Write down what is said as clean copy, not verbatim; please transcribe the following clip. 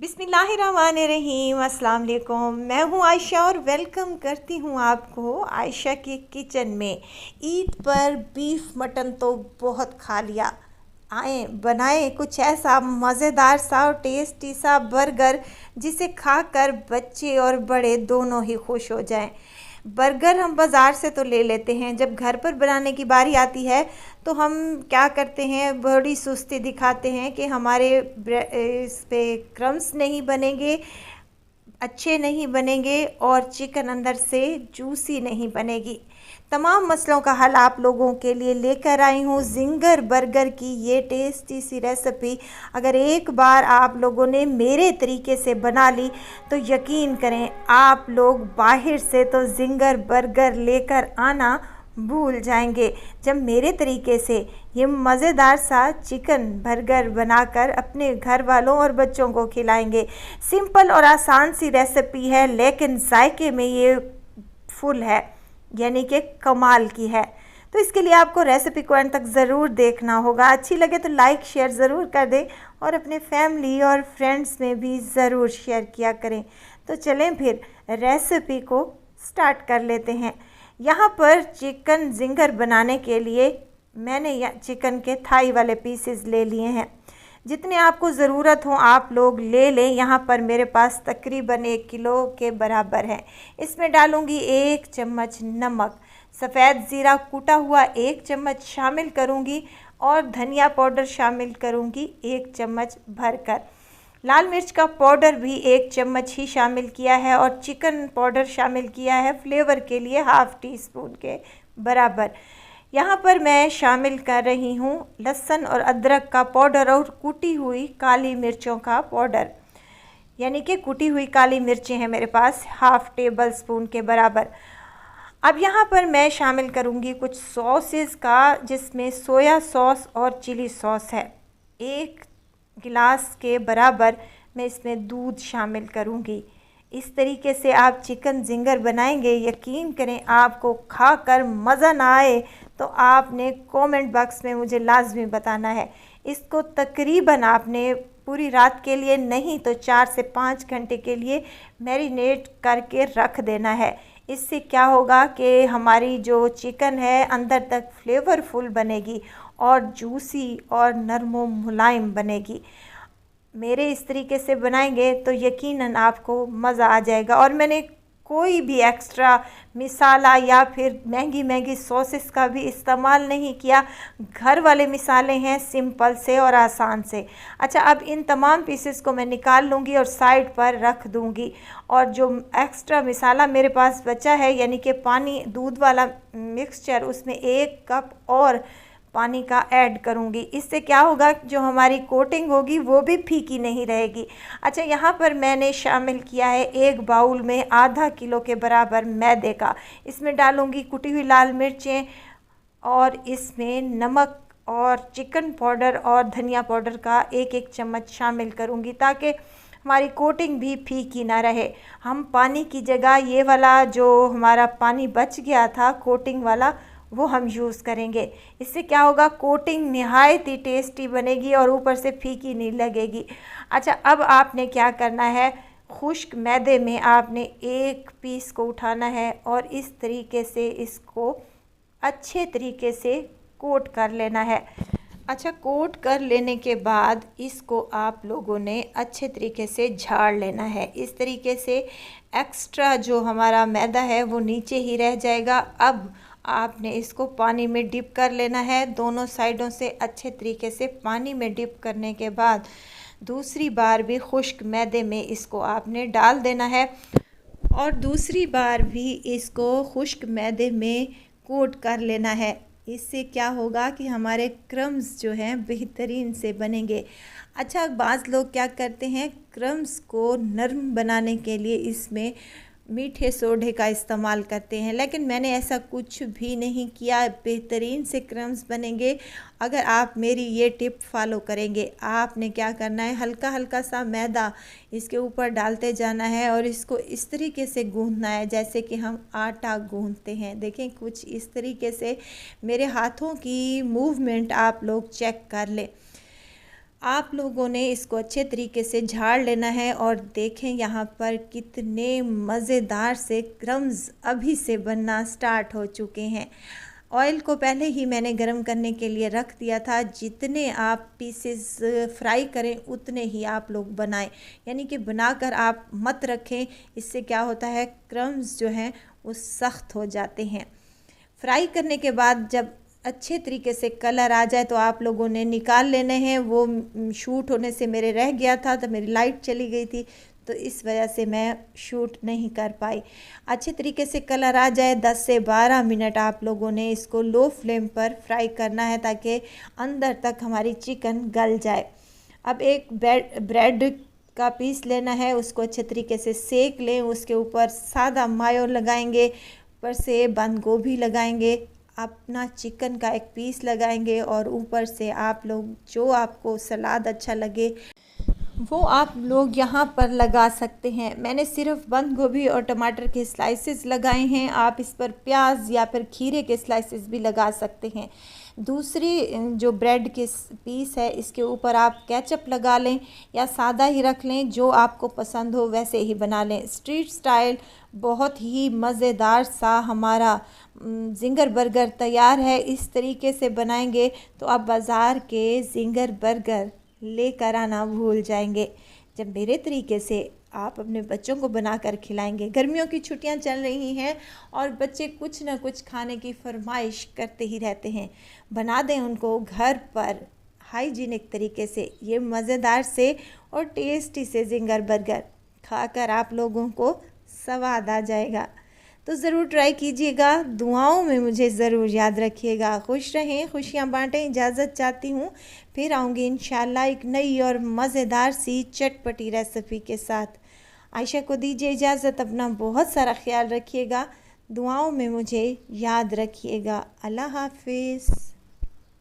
बिस्मिल्लाहिर्रहमानिर्रहीम। अस्सलाम वालेकुम। मैं हूँ आयशा और वेलकम करती हूँ आपको आयशा के किचन में। ईद पर बीफ मटन तो बहुत खा लिया, आए बनाए कुछ ऐसा मज़ेदार सा और टेस्टी सा बर्गर जिसे खाकर बच्चे और बड़े दोनों ही खुश हो जाएं। बर्गर हम बाज़ार से तो ले लेते हैं, जब घर पर बनाने की बारी आती है तो हम क्या करते हैं, बड़ी सुस्ती दिखाते हैं कि हमारे इस पे क्रम्स नहीं बनेंगे, अच्छे नहीं बनेंगे और चिकन अंदर से जूसी नहीं बनेगी। तमाम मसलों का हल आप लोगों के लिए लेकर आई हूँ जिंगर बर्गर की ये टेस्टी सी रेसिपी। अगर एक बार आप लोगों ने मेरे तरीके से बना ली तो यकीन करें आप लोग बाहर से तो जिंगर बर्गर लेकर आना भूल जाएंगे जब मेरे तरीके से ये मज़ेदार सा चिकन बर्गर बनाकर अपने घर वालों और बच्चों को खिलाएंगे। सिंपल और आसान सी रेसिपी है लेकिन जायके में ये फुल है, यानी कि कमाल की है। तो इसके लिए आपको रेसिपी को एंड तक ज़रूर देखना होगा। अच्छी लगे तो लाइक शेयर ज़रूर कर दें और अपने फैमिली और फ्रेंड्स में भी ज़रूर शेयर किया करें। तो चलें फिर रेसिपी को स्टार्ट कर लेते हैं। यहाँ पर चिकन जिंगर बनाने के लिए मैंने चिकन के थाई वाले पीसेस ले लिए हैं। जितने आपको ज़रूरत हो आप लोग ले लें। यहाँ पर मेरे पास तकरीबन 1 किलो के बराबर है। इसमें डालूँगी 1 चम्मच नमक, सफ़ेद ज़ीरा कूटा हुआ 1 चम्मच शामिल करूँगी और धनिया पाउडर शामिल करूँगी 1 चम्मच भरकर। लाल मिर्च का पाउडर भी 1 चम्मच ही शामिल किया है और चिकन पाउडर शामिल किया है फ्लेवर के लिए ½ टीस्पून के बराबर। यहाँ पर मैं शामिल कर रही हूँ लहसुन और अदरक का पाउडर और कुटी हुई काली मिर्चों का पाउडर, यानी कि कुटी हुई काली मिर्चें हैं मेरे पास ½ टेबल स्पून के बराबर। अब यहाँ पर मैं शामिल करूँगी कुछ सॉसेस का, जिसमें सोया सॉस और चिली सॉस है। 1 गिलास के बराबर मैं इसमें दूध शामिल करूँगी। इस तरीके से आप चिकन जिंगर बनाएंगे, यकीन करें आपको खाकर मज़ा ना आए तो आपने कमेंट बॉक्स में मुझे लाजमी बताना है। इसको तकरीबन आपने पूरी रात के लिए नहीं तो 4 से 5 घंटे के लिए मैरिनेट करके रख देना है। इससे क्या होगा कि हमारी जो चिकन है अंदर तक फ्लेवरफुल बनेगी और जूसी और नरम मुलायम बनेगी। मेरे इस तरीके से बनाएंगे तो यकीनन आपको मज़ा आ जाएगा। और मैंने कोई भी एक्स्ट्रा मिसाला या फिर महंगी सॉसेस का भी इस्तेमाल नहीं किया। घर वाले मिसाले हैं सिंपल से और आसान से। अच्छा, अब इन तमाम पीसेस को मैं निकाल लूँगी और साइड पर रख दूँगी। और जो एक्स्ट्रा मिसाला मेरे पास बचा है, यानी कि पानी दूध वाला मिक्सचर, उसमें 1 कप और पानी का ऐड करूँगी। इससे क्या होगा, जो हमारी कोटिंग होगी वो भी फीकी नहीं रहेगी। अच्छा, यहाँ पर मैंने शामिल किया है 1 बाउल में ½ किलो के बराबर मैदे का। इसमें डालूँगी कुटी हुई लाल मिर्चें और इसमें नमक और चिकन पाउडर और धनिया पाउडर का 1-1 चम्मच शामिल करूँगी ताकि हमारी कोटिंग भी फीकी ना रहे। हम पानी की जगह ये वाला जो हमारा पानी बच गया था कोटिंग वाला, वो हम यूज़ करेंगे। इससे क्या होगा, कोटिंग निहायत ही टेस्टी बनेगी और ऊपर से फीकी नहीं लगेगी। अच्छा, अब आपने क्या करना है, खुश्क मैदे में आपने 1 पीस को उठाना है और इस तरीके से इसको अच्छे तरीके से कोट कर लेना है। अच्छा, कोट कर लेने के बाद इसको आप लोगों ने अच्छे तरीके से झाड़ लेना है। इस तरीके से एक्स्ट्रा जो हमारा मैदा है वो नीचे ही रह जाएगा। अब आपने इसको पानी में डिप कर लेना है। दोनों साइडों से अच्छे तरीके से पानी में डिप करने के बाद दूसरी बार भी खुश्क मैदे में इसको आपने डाल देना है और दूसरी बार भी इसको खुश्क मैदे में कोट कर लेना है। इससे क्या होगा कि हमारे क्रम्स जो हैं बेहतरीन से बनेंगे। अच्छा, बाज़ लोग क्या करते हैं, क्रम्स को नरम बनाने के लिए इसमें मीठे सोडे का इस्तेमाल करते हैं, लेकिन मैंने ऐसा कुछ भी नहीं किया। बेहतरीन से क्रम्स बनेंगे अगर आप मेरी ये टिप फॉलो करेंगे। आपने क्या करना है, हल्का हल्का सा मैदा इसके ऊपर डालते जाना है और इसको इस तरीके से गूंथना है जैसे कि हम आटा गूंथते हैं। देखें, कुछ इस तरीके से मेरे हाथों की मूवमेंट आप लोग चेक कर लें। आप लोगों ने इसको अच्छे तरीके से झाड़ लेना है और देखें यहाँ पर कितने मज़ेदार से क्रम्स अभी से बनना स्टार्ट हो चुके हैं। ऑयल को पहले ही मैंने गरम करने के लिए रख दिया था। जितने आप पीसेस फ्राई करें उतने ही आप लोग बनाएं, यानी कि बनाकर आप मत रखें। इससे क्या होता है, क्रम्स जो हैं वो सख्त हो जाते हैं। फ्राई करने के बाद जब अच्छे तरीके से कलर आ जाए तो आप लोगों ने निकाल लेने हैं। वो शूट होने से मेरे रह गया था, तो मेरी लाइट चली गई थी, तो इस वजह से मैं शूट नहीं कर पाई। अच्छे तरीके से कलर आ जाए 10 से 12 मिनट आप लोगों ने इसको लो फ्लेम पर फ्राई करना है ताकि अंदर तक हमारी चिकन गल जाए। अब एक ब्रेड का पीस लेना है, उसको अच्छे तरीके से सेक लें। उसके ऊपर सादा मायो लगाएंगे, ऊपर से बंद गोभी लगाएंगे, अपना चिकन का एक पीस लगाएंगे और ऊपर से आप लोग जो आपको सलाद अच्छा लगे वो आप लोग यहाँ पर लगा सकते हैं। मैंने सिर्फ बंद गोभी और टमाटर के स्लाइसेस लगाए हैं। आप इस पर प्याज या फिर खीरे के स्लाइसेस भी लगा सकते हैं। दूसरी जो ब्रेड के पीस है इसके ऊपर आप केचप लगा लें या सादा ही रख लें, जो आपको पसंद हो वैसे ही बना लें। स्ट्रीट स्टाइल बहुत ही मज़ेदार सा हमारा जिंगर बर्गर तैयार है। इस तरीके से बनाएंगे तो आप बाज़ार के जिंगर बर्गर लेकर आना भूल जाएंगे जब मेरे तरीके से आप अपने बच्चों को बनाकर खिलाएंगे। गर्मियों की छुट्टियां चल रही हैं और बच्चे कुछ ना कुछ खाने की फरमाइश करते ही रहते हैं। बना दें उनको घर पर हाइजीनिक तरीके से ये मज़ेदार से और टेस्टी से जिंगर बर्गर खाकर आप लोगों को स्वाद आ जाएगा। तो ज़रूर ट्राई कीजिएगा। दुआओं में मुझे ज़रूर याद रखिएगा। खुश रहें, खुशियाँ बांटें। इजाज़त चाहती हूँ, फिर आऊँगी इंशाल्लाह एक नई और मज़ेदार सी चटपटी रेसिपी के साथ। आयशा को दीजिए इजाज़त। अपना बहुत सारा ख्याल रखिएगा। दुआओं में मुझे याद रखिएगा। अल्लाह हाफिज़।